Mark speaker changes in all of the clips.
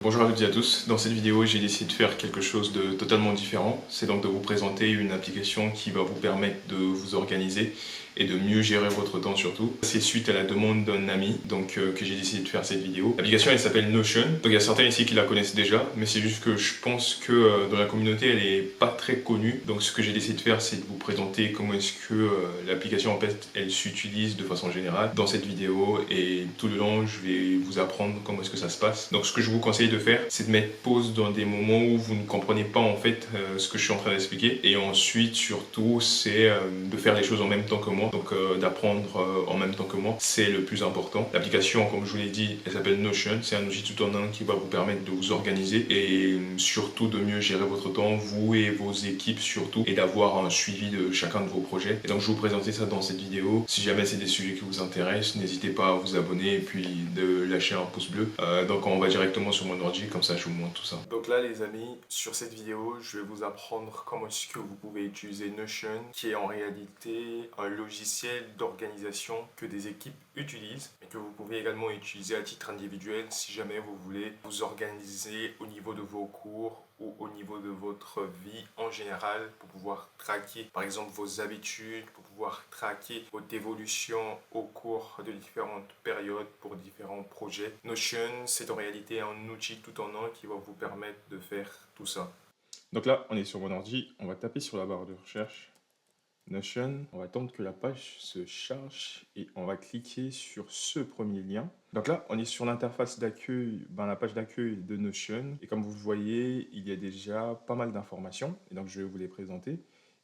Speaker 1: Bonjour à toutes et à tous, dans cette vidéo j'ai décidé de faire quelque chose de totalement différent, c'est donc de vous présenter une application qui va vous permettre de vous organiser et de mieux gérer votre temps surtout. C'est suite à la demande d'un ami que j'ai décidé de faire cette vidéo. L'application elle s'appelle Notion, donc il y a certains ici qui la connaissent déjà, mais c'est juste que je pense que dans la communauté elle est pas très connue, donc ce que j'ai décidé de faire c'est de vous présenter comment est-ce que l'application en fait elle s'utilise de façon générale dans cette vidéo et tout le long je vais vous apprendre comment est-ce que ça se passe. Donc ce que je vous conseille de faire c'est de mettre pause dans des moments où vous ne comprenez pas en fait ce que je suis en train d'expliquer et ensuite surtout c'est de faire les choses en même temps que moi, donc d'apprendre en même temps que moi, c'est le plus important. L'application comme je vous l'ai dit elle s'appelle Notion, c'est un outil tout en un qui va vous permettre de vous organiser et surtout de mieux gérer votre temps, vous et vos équipes surtout, et d'avoir un suivi de chacun de vos projets. Et donc je vais vous présenter ça dans cette vidéo. Si jamais c'est des sujets qui vous intéressent, n'hésitez pas à vous abonner et puis de lâcher un pouce bleu. Donc on va directement sur mon ordi, comme ça je vous montre tout ça. Donc là les amis, sur cette vidéo, je vais vous apprendre comment est-ce que vous pouvez utiliser Notion, qui est en réalité un logiciel d'organisation que des équipes utilisent, mais que vous pouvez également utiliser à titre individuel si jamais vous voulez vous organiser au niveau de vos cours ou au niveau de votre vie en général pour pouvoir traquer par exemple vos habitudes, pour pouvoir traquer votre évolution au cours de différentes périodes pour différents projets. Notion, c'est en réalité un outil tout en un qui va vous permettre de faire tout ça. Donc là, on est sur mon ordi, on va taper sur la barre de recherche Notion, on va attendre que la page se charge et on va cliquer sur ce premier lien. Donc là, on est sur l'interface d'accueil, la page d'accueil de Notion. Et comme vous le voyez, il y a déjà pas mal d'informations. Et donc, je vais vous les présenter.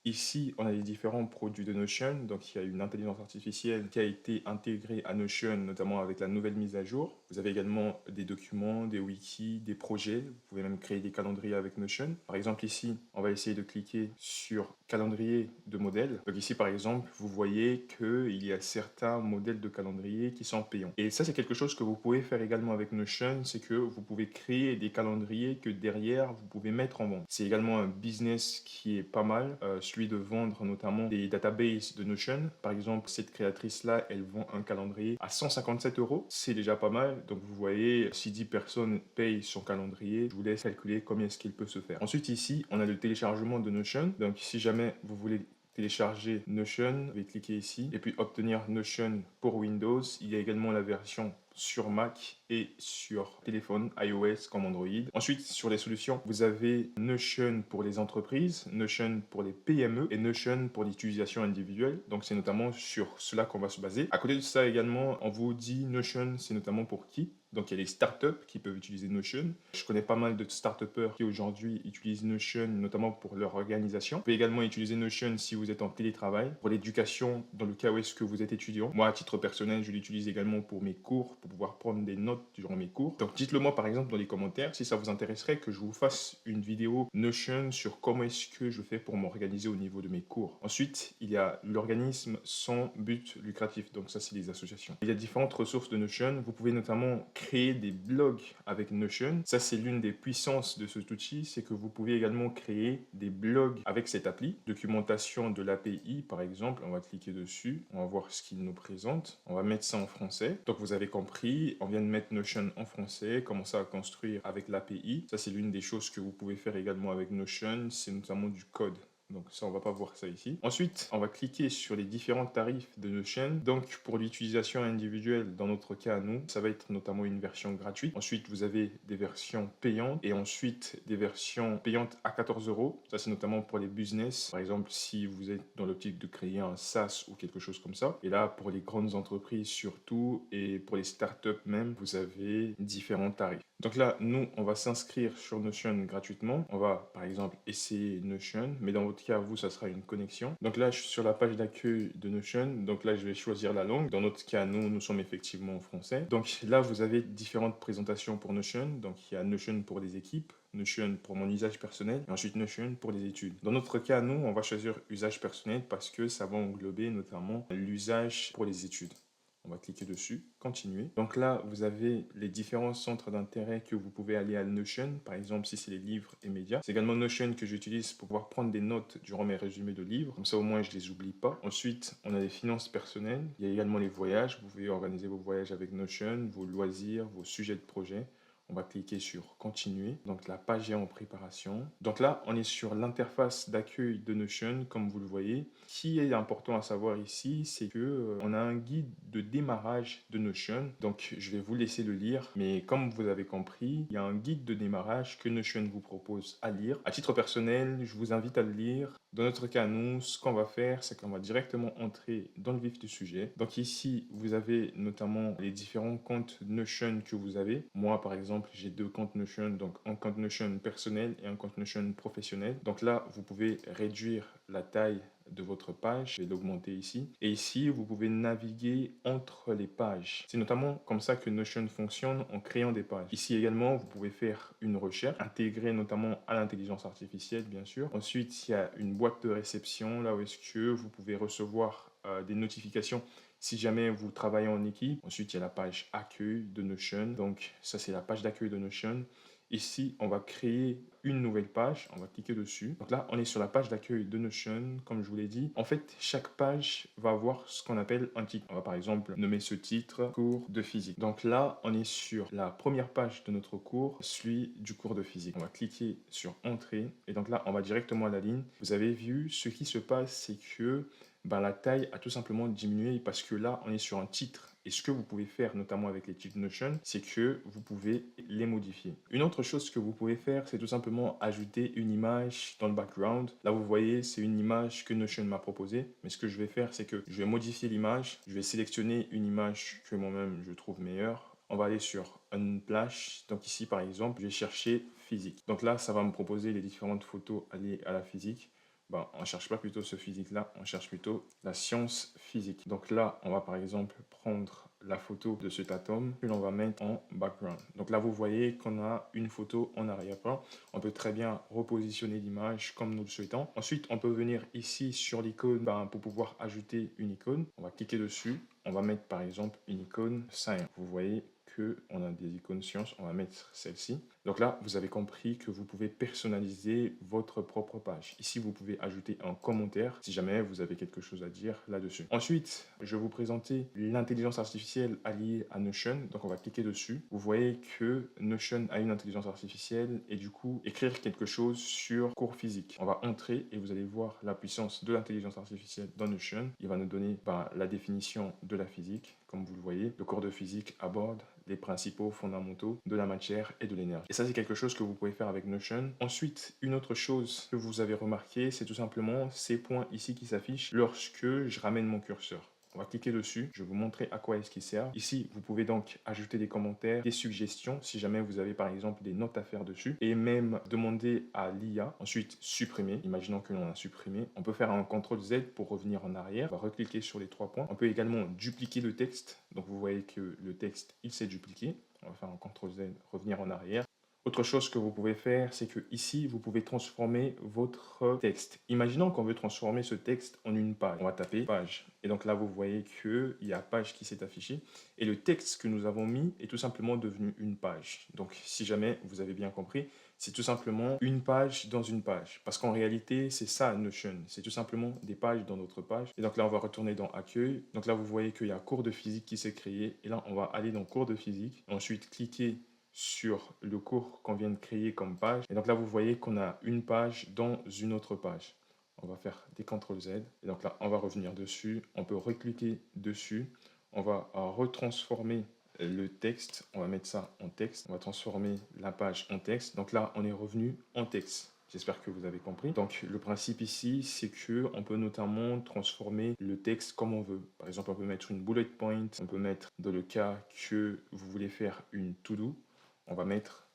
Speaker 1: Ici, on a les différents produits de Notion. Donc, il y a une intelligence artificielle qui a été intégrée à Notion, notamment avec la nouvelle mise à jour. Vous avez également des documents, des wikis, des projets. Vous pouvez même créer des calendriers avec Notion. Par exemple, ici, on va essayer de cliquer sur calendrier de modèles. Donc ici, par exemple, vous voyez qu'il y a certains modèles de calendrier qui sont payants. Et ça, c'est quelque chose que vous pouvez faire également avec Notion, c'est que vous pouvez créer des calendriers que derrière, vous pouvez mettre en vente. C'est également un business qui est pas mal, celui de vendre notamment des databases de Notion. Par exemple, cette créatrice-là, elle vend un calendrier à 157 euros. C'est déjà pas mal. Donc vous voyez, si 10 personnes payent son calendrier, je vous laisse calculer combien est-ce qu'il peut se faire. Ensuite, ici, on a le téléchargement de Notion. Donc si jamais vous voulez télécharger Notion, vous pouvez cliquer ici et puis obtenir Notion pour Windows. Il y a également la version sur Mac et sur téléphone iOS comme Android. Ensuite, sur les solutions, vous avez Notion pour les entreprises, Notion pour les PME et Notion pour l'utilisation individuelle. Donc, c'est notamment sur cela qu'on va se baser. À côté de ça également, on vous dit Notion, c'est notamment pour qui? Donc, il y a les startups qui peuvent utiliser Notion. Je connais pas mal de startupeurs qui aujourd'hui utilisent Notion, notamment pour leur organisation. Vous pouvez également utiliser Notion si vous êtes en télétravail, pour l'éducation, dans le cas où est-ce que vous êtes étudiant. Moi, à titre personnel, je l'utilise également pour mes cours, pour pouvoir prendre des notes durant mes cours. Donc, dites-le moi par exemple dans les commentaires si ça vous intéresserait que je vous fasse une vidéo Notion sur comment est-ce que je fais pour m'organiser au niveau de mes cours. Ensuite, il y a l'organisme sans but lucratif. Donc, ça, c'est les associations. Il y a différentes ressources de Notion. Vous pouvez notamment créer des blogs avec Notion. Ça, c'est l'une des puissances de cet outil, c'est que vous pouvez également créer des blogs avec cette appli. Documentation de l'API, par exemple, on va cliquer dessus, on va voir ce qu'il nous présente. On va mettre ça en français. Donc, vous avez compris, on vient de mettre Notion en français, commencer à construire avec l'API. Ça, c'est l'une des choses que vous pouvez faire également avec Notion, c'est notamment du code. Donc ça, on va pas voir ça ici. Ensuite, on va cliquer sur les différents tarifs de Notion. Donc pour l'utilisation individuelle, dans notre cas, nous, ça va être notamment une version gratuite. Ensuite, vous avez des versions payantes et ensuite des versions payantes à 14 euros. Ça, c'est notamment pour les business. Par exemple, si vous êtes dans l'optique de créer un SaaS ou quelque chose comme ça. Et là, pour les grandes entreprises surtout et pour les startups même, vous avez différents tarifs. Donc là, nous, on va s'inscrire sur Notion gratuitement. On va, par exemple, essayer Notion, mais dans votre cas, vous, ça sera une connexion. Donc là, je suis sur la page d'accueil de Notion. Donc là, je vais choisir la langue. Dans notre cas, nous sommes effectivement en français. Donc là, vous avez différentes présentations pour Notion. Donc il y a Notion pour les équipes, Notion pour mon usage personnel, et ensuite Notion pour les études. Dans notre cas, nous, on va choisir usage personnel parce que ça va englober notamment l'usage pour les études. On va cliquer dessus, continuer. Donc là, vous avez les différents centres d'intérêt que vous pouvez aller à Notion. Par exemple, si c'est les livres et médias. C'est également Notion que j'utilise pour pouvoir prendre des notes durant mes résumés de livres. Comme ça, au moins, je les oublie pas. Ensuite, on a les finances personnelles. Il y a également les voyages. Vous pouvez organiser vos voyages avec Notion, vos loisirs, vos sujets de projet. On va cliquer sur continuer. Donc la page est en préparation. Donc là, on est sur l'interface d'accueil de Notion, comme vous le voyez. Ce qui est important à savoir ici, c'est que on a un guide de démarrage de Notion. Donc je vais vous laisser le lire. Mais comme vous avez compris, il y a un guide de démarrage que Notion vous propose à lire. À titre personnel, je vous invite à le lire. Dans notre cas, nous, ce qu'on va faire, c'est qu'on va directement entrer dans le vif du sujet. Donc ici, vous avez notamment les différents comptes Notion que vous avez. Moi, par exemple, j'ai 2 comptes Notion, donc un compte Notion personnel et un compte Notion professionnel. Donc là, vous pouvez réduire la taille de votre page, je vais l'augmenter ici. Et ici, vous pouvez naviguer entre les pages. C'est notamment comme ça que Notion fonctionne en créant des pages. Ici également, vous pouvez faire une recherche, intégrer notamment à l'intelligence artificielle, bien sûr. Ensuite, il y a une boîte de réception, là où est-ce que vous pouvez recevoir des notifications si jamais vous travaillez en équipe. Ensuite, il y a la page accueil de Notion. Donc, ça, c'est la page d'accueil de Notion. Ici, on va créer une nouvelle page. On va cliquer dessus. Donc là, on est sur la page d'accueil de Notion, comme je vous l'ai dit. En fait, chaque page va avoir ce qu'on appelle un titre. On va par exemple nommer ce titre cours de physique. Donc là, on est sur la première page de notre cours, celui du cours de physique. On va cliquer sur entrée. Et donc là, on va directement à la ligne. Vous avez vu, ce qui se passe, c'est que la taille a tout simplement diminué parce que là, on est sur un titre. Et ce que vous pouvez faire, notamment avec les titres Notion, c'est que vous pouvez les modifier. Une autre chose que vous pouvez faire, c'est tout simplement ajouter une image dans le background. Là, vous voyez, c'est une image que Notion m'a proposée. Mais ce que je vais faire, c'est que je vais modifier l'image. Je vais sélectionner une image que moi-même, je trouve meilleure. On va aller sur Unsplash. Donc ici, par exemple, je vais chercher physique. Donc là, ça va me proposer les différentes photos liées à la physique. On ne cherche pas plutôt ce physique-là, on cherche plutôt la science physique. Donc là, on va par exemple prendre la photo de cet atome que l'on va mettre en background. Donc là, vous voyez qu'on a une photo en arrière-plan. On peut très bien repositionner l'image comme nous le souhaitons. Ensuite, on peut venir ici sur l'icône pour pouvoir ajouter une icône. On va cliquer dessus. On va mettre par exemple une icône science. Vous voyez on a des icônes science, on va mettre celle-ci. Donc là, vous avez compris que vous pouvez personnaliser votre propre page. Ici, vous pouvez ajouter un commentaire si jamais vous avez quelque chose à dire là-dessus. Ensuite, je vais vous présenter l'intelligence artificielle alliée à Notion. Donc on va cliquer dessus. Vous voyez que Notion a une intelligence artificielle et du coup, écrire quelque chose sur cours physique. On va entrer et vous allez voir la puissance de l'intelligence artificielle dans Notion. Il va nous donner la définition de la physique. Comme vous le voyez, le cours de physique aborde les principaux fondamentaux de la matière et de l'énergie. Et ça, c'est quelque chose que vous pouvez faire avec Notion. Ensuite, une autre chose que vous avez remarqué, c'est tout simplement ces points ici qui s'affichent lorsque je ramène mon curseur. On va cliquer dessus, je vais vous montrer à quoi est-ce qu'il sert. Ici, vous pouvez donc ajouter des commentaires, des suggestions, si jamais vous avez par exemple des notes à faire dessus, et même demander à l'IA, ensuite supprimer. Imaginons que l'on a supprimé. On peut faire un CTRL-Z pour revenir en arrière. On va recliquer sur les 3 points. On peut également dupliquer le texte. Donc vous voyez que le texte, il s'est dupliqué. On va faire un CTRL-Z, revenir en arrière. Autre chose que vous pouvez faire, c'est que ici, vous pouvez transformer votre texte. Imaginons qu'on veut transformer ce texte en une page. On va taper page. Et donc là, vous voyez qu'il y a page qui s'est affichée. Et le texte que nous avons mis est tout simplement devenu une page. Donc, si jamais vous avez bien compris, c'est tout simplement une page dans une page. Parce qu'en réalité, c'est ça Notion. C'est tout simplement des pages dans notre page. Et donc là, on va retourner dans Accueil. Donc là, vous voyez qu'il y a cours de physique qui s'est créé. Et là, on va aller dans cours de physique. Ensuite, cliquer sur le cours qu'on vient de créer comme page. Et donc là, vous voyez qu'on a une page dans une autre page. On va faire des CTRL-Z. Et donc là, on va revenir dessus. On peut recliquer dessus. On va retransformer le texte. On va mettre ça en texte. On va transformer la page en texte. Donc là, on est revenu en texte. J'espère que vous avez compris. Donc, le principe ici, c'est que on peut notamment transformer le texte comme on veut. Par exemple, on peut mettre une bullet point. On peut mettre, dans le cas que vous voulez faire une to-do, on va mettre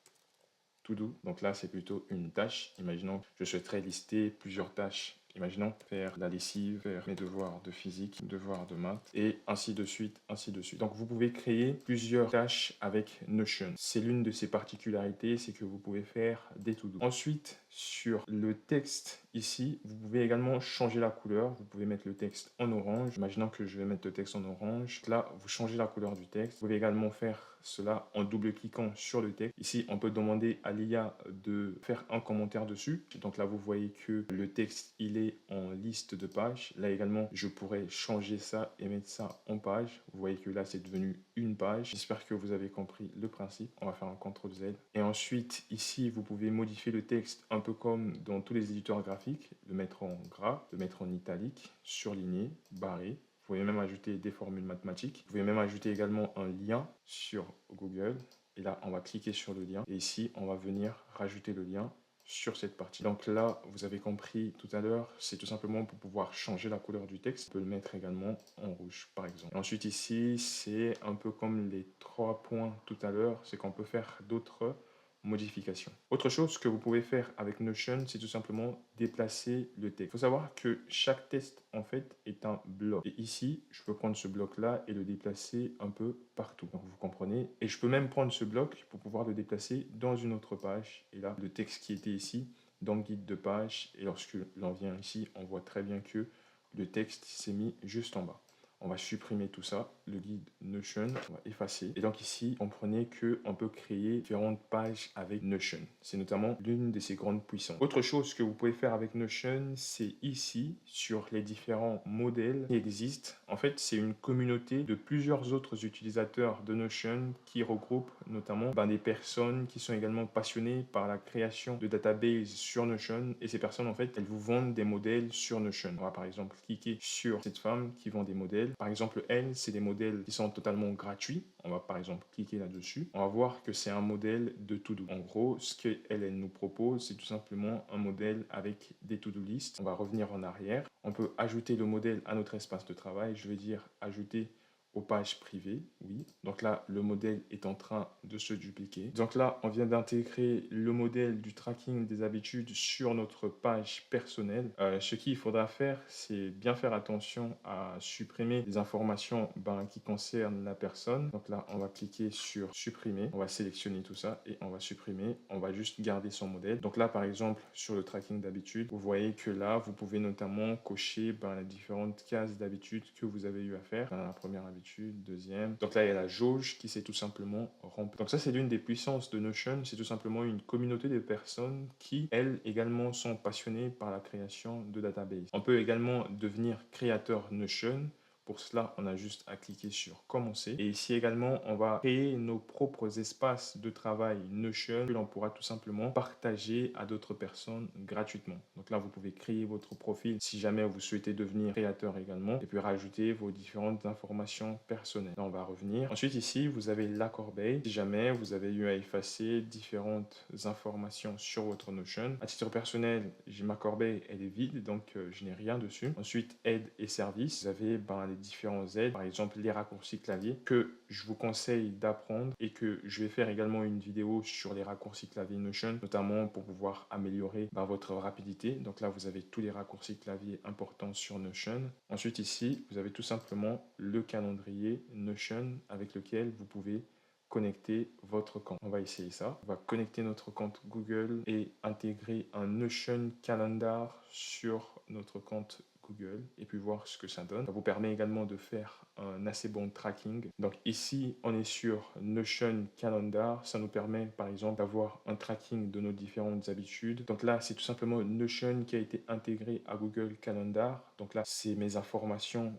Speaker 1: to do. Donc là, c'est plutôt une tâche. Imaginons que je souhaiterais lister plusieurs tâches. Imaginons faire la lessive, faire mes devoirs de physique, devoirs de maths, et ainsi de suite, ainsi de suite. Donc, vous pouvez créer plusieurs tâches avec Notion. C'est l'une de ses particularités, c'est que vous pouvez faire des to-do. Ensuite, sur le texte, ici, vous pouvez également changer la couleur. Vous pouvez mettre le texte en orange. Imaginons que je vais mettre le texte en orange. Là, vous changez la couleur du texte. Vous pouvez également faire cela en double-cliquant sur le texte. Ici, on peut demander à l'IA de faire un commentaire dessus. Donc là, vous voyez que le texte, il est rajouter en liste de pages. Là également, je pourrais changer ça et mettre ça en page. Vous voyez que là, c'est devenu une page. J'espère que vous avez compris le principe. On va faire un CTRL Z. Et ensuite, ici, vous pouvez modifier le texte un peu comme dans tous les éditeurs graphiques, le mettre en gras, le mettre en italique, surligné, barré. Vous pouvez même ajouter des formules mathématiques. Vous pouvez même ajouter également un lien sur Google. Et là, on va cliquer sur le lien. Et ici, on va venir rajouter le lien sur cette partie. Donc là, vous avez compris tout à l'heure, c'est tout simplement pour pouvoir changer la couleur du texte. On peut le mettre également en rouge, par exemple. Et ensuite, ici, c'est un peu comme les 3 points tout à l'heure, c'est qu'on peut faire d'autres modifications. Autre chose que vous pouvez faire avec Notion, c'est tout simplement déplacer le texte. Il faut savoir que chaque texte, en fait, est un bloc. Et ici, je peux prendre ce bloc-là et le déplacer un peu partout. Donc, vous comprenez. Et je peux même prendre ce bloc pour pouvoir le déplacer dans une autre page. Et là, le texte qui était ici, dans le guide de page, et lorsque l'on vient ici, on voit très bien que le texte s'est mis juste en bas. On va supprimer tout ça, le guide Notion, on va effacer. Et donc ici, comprenez qu'on peut créer différentes pages avec Notion. C'est notamment l'une de ses grandes puissances. Autre chose que vous pouvez faire avec Notion, c'est ici, sur les différents modèles qui existent. En fait, c'est une communauté de plusieurs autres utilisateurs de Notion qui regroupent notamment des personnes qui sont également passionnées par la création de databases sur Notion. Et ces personnes, en fait, elles vous vendent des modèles sur Notion. On va par exemple cliquer sur cette femme qui vend des modèles. Par exemple, elle, c'est des modèles qui sont totalement gratuits. On va par exemple cliquer là-dessus. On va voir que c'est un modèle de to-do. En gros, ce qu'elle nous propose, c'est tout simplement un modèle avec des to-do list. On va revenir en arrière. On peut ajouter le modèle à notre espace de travail. Je vais dire ajouter aux pages privées, oui. Donc là, le modèle est en train de se dupliquer. Donc là, on vient d'intégrer le modèle du tracking des habitudes sur notre page personnelle. Ce qu'il faudra faire, c'est bien faire attention à supprimer les informations qui concernent la personne. Donc là, on va cliquer sur supprimer. On va sélectionner tout ça et on va supprimer. On va juste garder son modèle. Donc là, par exemple, sur le tracking d'habitude, vous voyez que là, vous pouvez notamment cocher les différentes cases d'habitude que vous avez eu à faire. La première habitude, deuxième. Donc là, il y a la jauge qui s'est tout simplement remplie. Donc ça, c'est l'une des puissances de Notion. C'est tout simplement une communauté de personnes qui, elles, également sont passionnées par la création de databases. On peut également devenir créateur Notion. Pour cela, on a juste à cliquer sur commencer. Et ici également, on va créer nos propres espaces de travail Notion que l'on pourra tout simplement partager à d'autres personnes gratuitement. Donc là, vous pouvez créer votre profil si jamais vous souhaitez devenir créateur également et puis rajouter vos différentes informations personnelles. Là, on va revenir. Ensuite, ici, vous avez la corbeille. Si jamais vous avez eu à effacer différentes informations sur votre Notion. À titre personnel, j'ai ma corbeille, elle est vide, donc je n'ai rien dessus. Ensuite, aide et services. Vous avez les différentes aides, par exemple les raccourcis clavier que je vous conseille d'apprendre et que je vais faire également une vidéo sur les raccourcis clavier Notion, notamment pour pouvoir améliorer votre rapidité. Donc là, vous avez tous les raccourcis clavier importants sur Notion. Ensuite, ici, vous avez tout simplement le calendrier Notion avec lequel vous pouvez connecter votre compte. On va essayer ça. On va connecter notre compte Google et intégrer un Notion Calendar sur notre compte Google et puis voir ce que ça donne. Ça vous permet également de faire un assez bon tracking. Donc ici, on est sur Notion Calendar. Ça nous permet par exemple d'avoir un tracking de nos différentes habitudes. Donc là, c'est tout simplement Notion qui a été intégré à Google Calendar. Donc là, c'est mes informations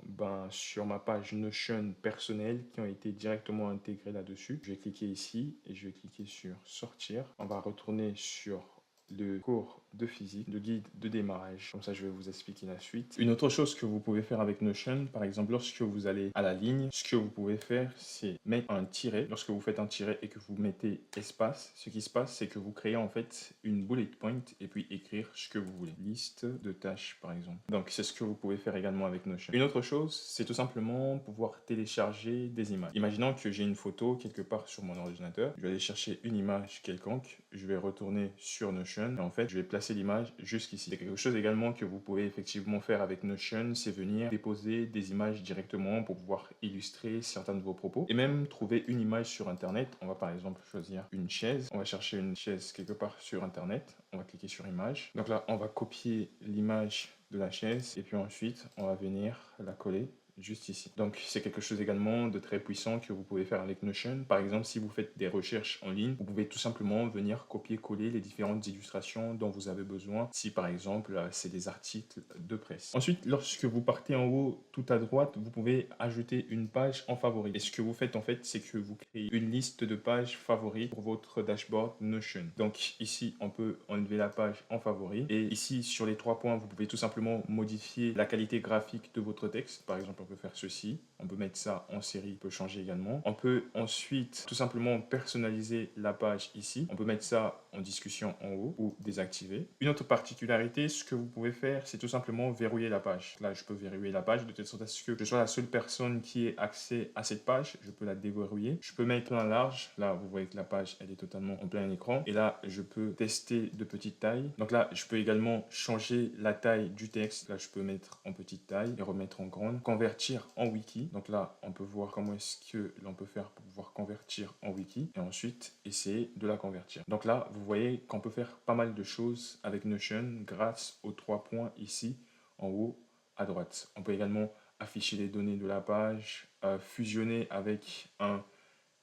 Speaker 1: sur ma page Notion personnelle qui ont été directement intégrées là-dessus. Je vais cliquer ici et je vais cliquer sur sortir. On va retourner sur le cours de physique, le guide de démarrage. Comme ça, je vais vous expliquer la suite. Une autre chose que vous pouvez faire avec Notion, par exemple, lorsque vous allez à la ligne, ce que vous pouvez faire, c'est mettre un tiret. Lorsque vous faites un tiret et que vous mettez espace, ce qui se passe, c'est que vous créez en fait une bullet point et puis écrire ce que vous voulez. Liste de tâches, par exemple. Donc, c'est ce que vous pouvez faire également avec Notion. Une autre chose, c'est tout simplement pouvoir télécharger des images. Imaginons que j'ai une photo quelque part sur mon ordinateur. Je vais aller chercher une image quelconque. Je vais retourner sur Notion. Et en fait, je vais placer l'image jusqu'ici. C'est quelque chose également que vous pouvez effectivement faire avec Notion, c'est venir déposer des images directement pour pouvoir illustrer certains de vos propos et même trouver une image sur Internet. On va par exemple choisir une chaise. On va chercher une chaise quelque part sur Internet. On va cliquer sur image. Donc là, on va copier l'image de la chaise et puis ensuite, on va venir la coller juste ici. Donc c'est quelque chose également de très puissant que vous pouvez faire avec Notion. Par exemple, si vous faites des recherches en ligne, vous pouvez tout simplement venir copier-coller les différentes illustrations dont vous avez besoin, si par exemple c'est des articles de presse. Ensuite, lorsque vous partez en haut tout à droite, vous pouvez ajouter une page en favori. Et ce que vous faites en fait, c'est que vous créez une liste de pages favorites pour votre dashboard Notion. Donc ici, on peut enlever la page en favori. Et ici, sur les 3 points, vous pouvez tout simplement modifier la qualité graphique de votre texte. Par exemple, on peut faire ceci. On peut mettre ça en série, on peut changer également. On peut ensuite tout simplement personnaliser la page ici. On peut mettre ça en discussion en haut ou désactiver. Une autre particularité, ce que vous pouvez faire, c'est tout simplement verrouiller la page. Là, je peux verrouiller la page de telle sorte à ce que je sois la seule personne qui ait accès à cette page. Je peux la déverrouiller. Je peux mettre un large. Là, vous voyez que la page, elle est totalement en plein écran. Et là, je peux tester de petite taille. Donc là, je peux également changer la taille du texte. Là, je peux mettre en petite taille et remettre en grande. Convertir en wiki. Donc là, on peut voir comment est-ce que l'on peut faire pour pouvoir convertir en wiki. Et ensuite, essayer de la convertir. Donc là, vous voyez qu'on peut faire pas mal de choses avec Notion grâce aux 3 points ici en haut à droite. On peut également afficher les données de la page, fusionner avec un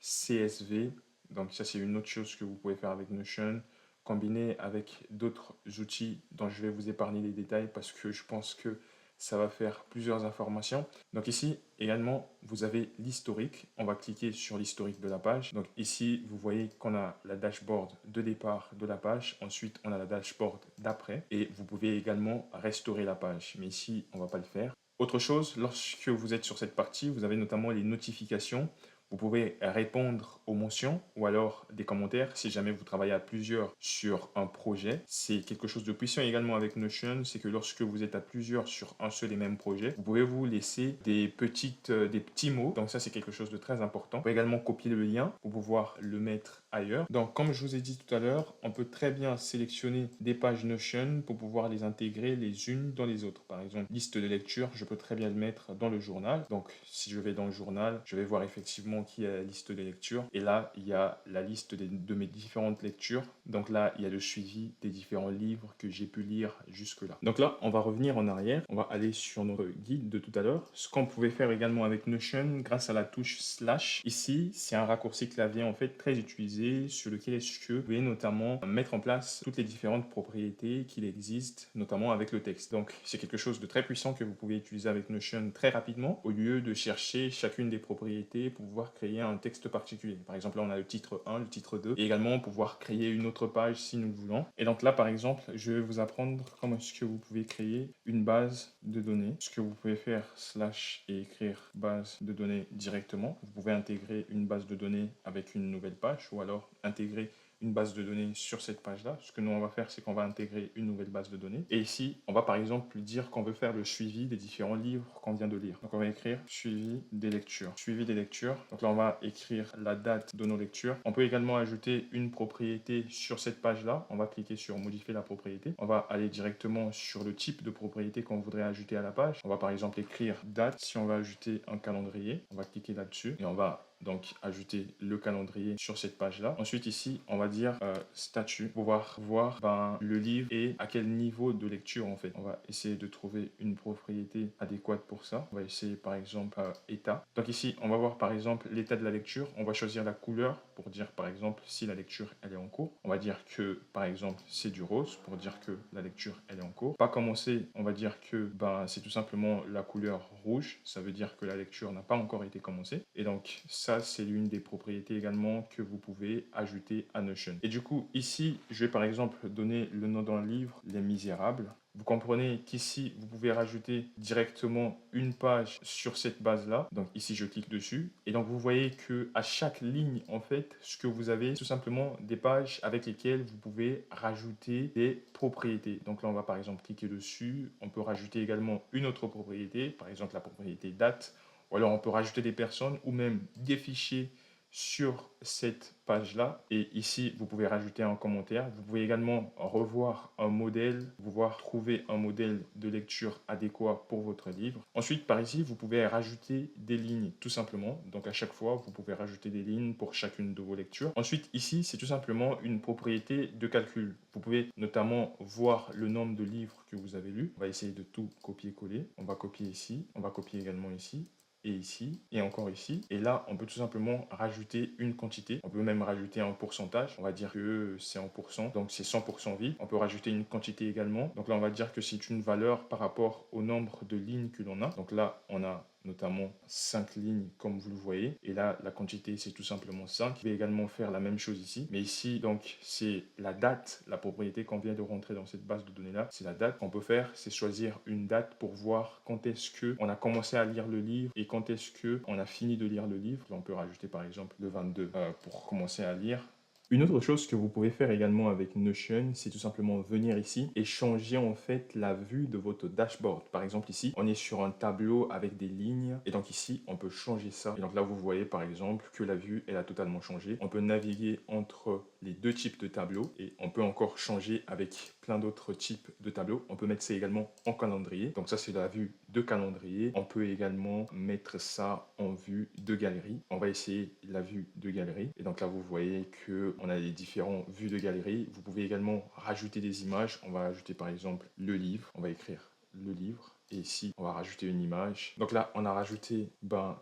Speaker 1: CSV. Donc ça, c'est une autre chose que vous pouvez faire avec Notion, combiner avec d'autres outils dont je vais vous épargner les détails parce que je pense que ça va faire plusieurs informations. Donc ici, également, vous avez l'historique. On va cliquer sur l'historique de la page. Donc ici, vous voyez qu'on a la dashboard de départ de la page. Ensuite, on a la dashboard d'après. Et vous pouvez également restaurer la page. Mais ici, on ne va pas le faire. Autre chose, lorsque vous êtes sur cette partie, vous avez notamment les notifications. Vous pouvez répondre aux mentions ou alors des commentaires si jamais vous travaillez à plusieurs sur un projet. C'est quelque chose de puissant également avec Notion, c'est que lorsque vous êtes à plusieurs sur un seul et même projet, vous pouvez vous laisser des petits mots. Donc ça, c'est quelque chose de très important. Vous pouvez également copier le lien pour pouvoir le mettre ailleurs. Donc comme je vous ai dit tout à l'heure, on peut très bien sélectionner des pages Notion pour pouvoir les intégrer les unes dans les autres. Par exemple, liste de lecture, je peux très bien le mettre dans le journal. Donc si je vais dans le journal, je vais voir effectivement qui est la liste des lectures. Et là, il y a la liste de mes différentes lectures. Donc là, il y a le suivi des différents livres que j'ai pu lire jusque-là. Donc là, on va revenir en arrière. On va aller sur notre guide de tout à l'heure. Ce qu'on pouvait faire également avec Notion grâce à la touche slash. Ici, c'est un raccourci clavier en fait très utilisé sur lequel est-ce que vous pouvez notamment mettre en place toutes les différentes propriétés qu'il existe, notamment avec le texte. Donc, c'est quelque chose de très puissant que vous pouvez utiliser avec Notion très rapidement au lieu de chercher chacune des propriétés pour pouvoir créer un texte particulier. Par exemple, là, on a le titre 1, le titre 2, et également pouvoir créer une autre page si nous le voulons. Et donc là, par exemple, je vais vous apprendre comment est-ce que vous pouvez créer une base de données. Ce que vous pouvez faire, slash, et écrire base de données directement. Vous pouvez intégrer une base de données avec une nouvelle page, ou alors intégrer une base de données sur cette page-là. Ce que nous, on va faire, c'est qu'on va intégrer une nouvelle base de données. Et ici, on va par exemple dire qu'on veut faire le suivi des différents livres qu'on vient de lire. Donc, on va écrire suivi des lectures. Suivi des lectures. Donc là, on va écrire la date de nos lectures. On peut également ajouter une propriété sur cette page-là. On va cliquer sur modifier la propriété. On va aller directement sur le type de propriété qu'on voudrait ajouter à la page. On va par exemple écrire date. Si on va ajouter un calendrier, on va cliquer là-dessus et on va donc ajouter le calendrier sur cette page là. Ensuite ici on va dire statut, pouvoir voir le livre et à quel niveau de lecture en fait. On va essayer de trouver une propriété adéquate pour ça. On va essayer par exemple état. Donc ici on va voir par exemple l'état de la lecture. On va choisir la couleur pour dire par exemple si la lecture elle est en cours. On va dire que par exemple c'est du rose pour dire que la lecture elle est en cours. Pas commencer, on va dire que c'est tout simplement la couleur rouge. Ça veut dire que la lecture n'a pas encore été commencée. Et donc ça c'est l'une des propriétés également que vous pouvez ajouter à Notion. Et du coup, ici, je vais par exemple donner le nom d'un livre, Les Misérables. Vous comprenez qu'ici, vous pouvez rajouter directement une page sur cette base-là. Donc ici, je clique dessus. Et donc, vous voyez que à chaque ligne, en fait, ce que vous avez, tout simplement des pages avec lesquelles vous pouvez rajouter des propriétés. Donc là, on va par exemple cliquer dessus. On peut rajouter également une autre propriété, par exemple la propriété date. Ou alors on peut rajouter des personnes ou même des fichiers sur cette page-là. Et ici, vous pouvez rajouter un commentaire. Vous pouvez également revoir un modèle, pouvoir trouver un modèle de lecture adéquat pour votre livre. Ensuite, par ici, vous pouvez rajouter des lignes, tout simplement. Donc, à chaque fois, vous pouvez rajouter des lignes pour chacune de vos lectures. Ensuite, ici, c'est tout simplement une propriété de calcul. Vous pouvez notamment voir le nombre de livres que vous avez lus. On va essayer de tout copier-coller. On va copier ici. On va copier également ici. Et ici, et encore ici. Et là, on peut tout simplement rajouter une quantité. On peut même rajouter un pourcentage. On va dire que c'est en pourcent, donc c'est 100% vide. On peut rajouter une quantité également. Donc là, on va dire que c'est une valeur par rapport au nombre de lignes que l'on a. Donc là, on a notamment 5 lignes comme vous le voyez. Et là, la quantité, c'est tout simplement 5. Je vais également faire la même chose ici. Mais ici, donc, c'est la date, la propriété qu'on vient de rentrer dans cette base de données-là. C'est la date qu'on peut faire, c'est choisir une date pour voir quand est-ce qu'on a commencé à lire le livre et quand est-ce qu'on a fini de lire le livre. On peut rajouter par exemple le 22 pour commencer à lire. Une autre chose que vous pouvez faire également avec Notion, c'est tout simplement venir ici et changer en fait la vue de votre dashboard. Par exemple ici, on est sur un tableau avec des lignes et donc ici, on peut changer ça. Et donc là, vous voyez par exemple que la vue, elle a totalement changé. On peut naviguer entre les deux types de tableaux et on peut encore changer avec plein d'autres types de tableaux. On peut mettre ça également en calendrier. Donc ça, c'est la vue de calendrier. On peut également mettre ça en vue de galerie. On va essayer la vue de galerie. Et donc là, vous voyez que on a les différentes vues de galerie. Vous pouvez également rajouter des images. On va ajouter par exemple le livre. On va écrire le livre. Et ici, on va rajouter une image. Donc là, on a rajouté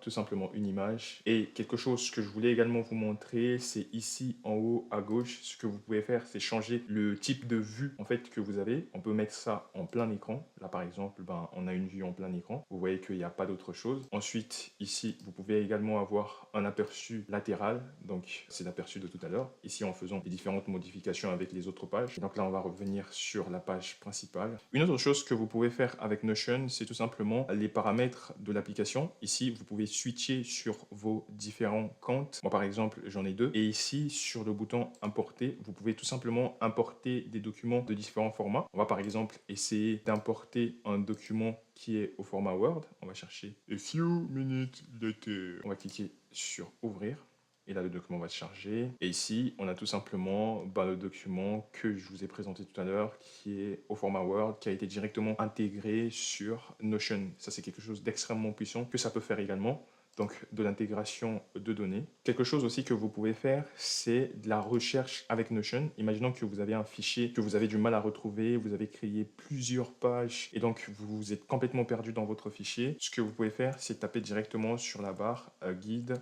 Speaker 1: tout simplement une image. Et quelque chose que je voulais également vous montrer, c'est ici en haut à gauche. Ce que vous pouvez faire, c'est changer le type de vue en fait que vous avez. On peut mettre ça en plein écran. Là, par exemple, on a une vue en plein écran. Vous voyez qu'il n'y a pas d'autre chose. Ensuite, ici, vous pouvez également avoir un aperçu latéral. Donc, c'est l'aperçu de tout à l'heure. Ici, en faisant les différentes modifications avec les autres pages. Et donc là, on va revenir sur la page principale. Une autre chose que vous pouvez faire avec Notion, c'est tout simplement les paramètres de l'application. Ici, vous pouvez switcher sur vos différents comptes. Moi, par exemple, j'en ai deux. Et ici, sur le bouton importer, vous pouvez tout simplement importer des documents de différents formats. On va par exemple essayer d'importer un document qui est au format Word. On va chercher a few minutes later. On va cliquer sur ouvrir. Et là, le document va se charger. Et ici, on a tout simplement le document que je vous ai présenté tout à l'heure, qui est au format Word, qui a été directement intégré sur Notion. Ça, c'est quelque chose d'extrêmement puissant que ça peut faire également. Donc, de l'intégration de données. Quelque chose aussi que vous pouvez faire, c'est de la recherche avec Notion. Imaginons que vous avez un fichier que vous avez du mal à retrouver, vous avez créé plusieurs pages et donc vous êtes complètement perdu dans votre fichier. Ce que vous pouvez faire, c'est taper directement sur la barre guide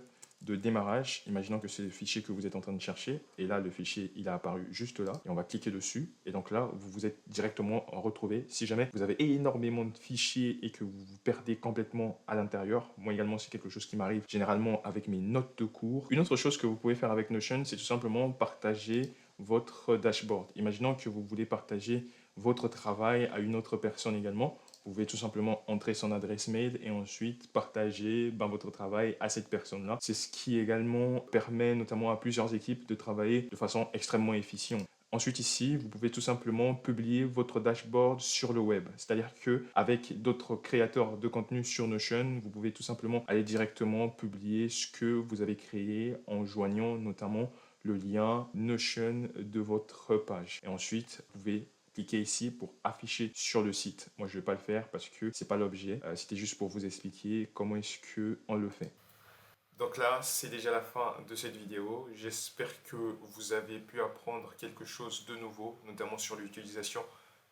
Speaker 1: de démarrage. Imaginons que c'est le fichier que vous êtes en train de chercher et là le fichier il a apparu juste là et on va cliquer dessus et donc là vous vous êtes directement retrouvé. Si jamais vous avez énormément de fichiers et que vous vous perdez complètement à l'intérieur, moi également c'est quelque chose qui m'arrive généralement avec mes notes de cours. Une autre chose que vous pouvez faire avec Notion, c'est tout simplement partager votre dashboard. Imaginons que vous voulez partager votre travail à une autre personne également. Vous pouvez tout simplement entrer son adresse mail et ensuite partager votre travail à cette personne-là. C'est ce qui également permet notamment à plusieurs équipes de travailler de façon extrêmement efficiente. Ensuite ici, vous pouvez tout simplement publier votre dashboard sur le web. C'est-à-dire qu'avec d'autres créateurs de contenu sur Notion, vous pouvez tout simplement aller directement publier ce que vous avez créé en joignant notamment le lien Notion de votre page. Et ensuite, vous pouvez cliquez ici pour afficher sur le site. Moi, je ne vais pas le faire parce que c'est pas l'objet. C'était juste pour vous expliquer comment est-ce qu'on le fait. Donc là, c'est déjà la fin de cette vidéo. J'espère que vous avez pu apprendre quelque chose de nouveau, notamment sur l'utilisation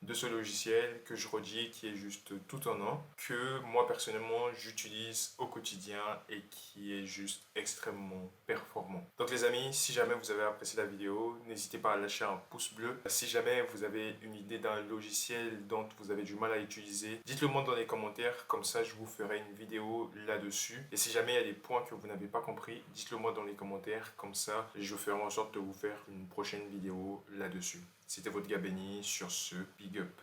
Speaker 1: de ce logiciel que je redis, qui est juste tout en un, que moi personnellement j'utilise au quotidien et qui est juste extrêmement performant. Donc les amis, si jamais vous avez apprécié la vidéo, n'hésitez pas à lâcher un pouce bleu. Si jamais vous avez une idée d'un logiciel dont vous avez du mal à utiliser, dites-le moi dans les commentaires, comme ça je vous ferai une vidéo là-dessus. Et si jamais il y a des points que vous n'avez pas compris, dites-le moi dans les commentaires, comme ça je ferai en sorte de vous faire une prochaine vidéo là-dessus. C'était votre gars Benny, sur ce, big up.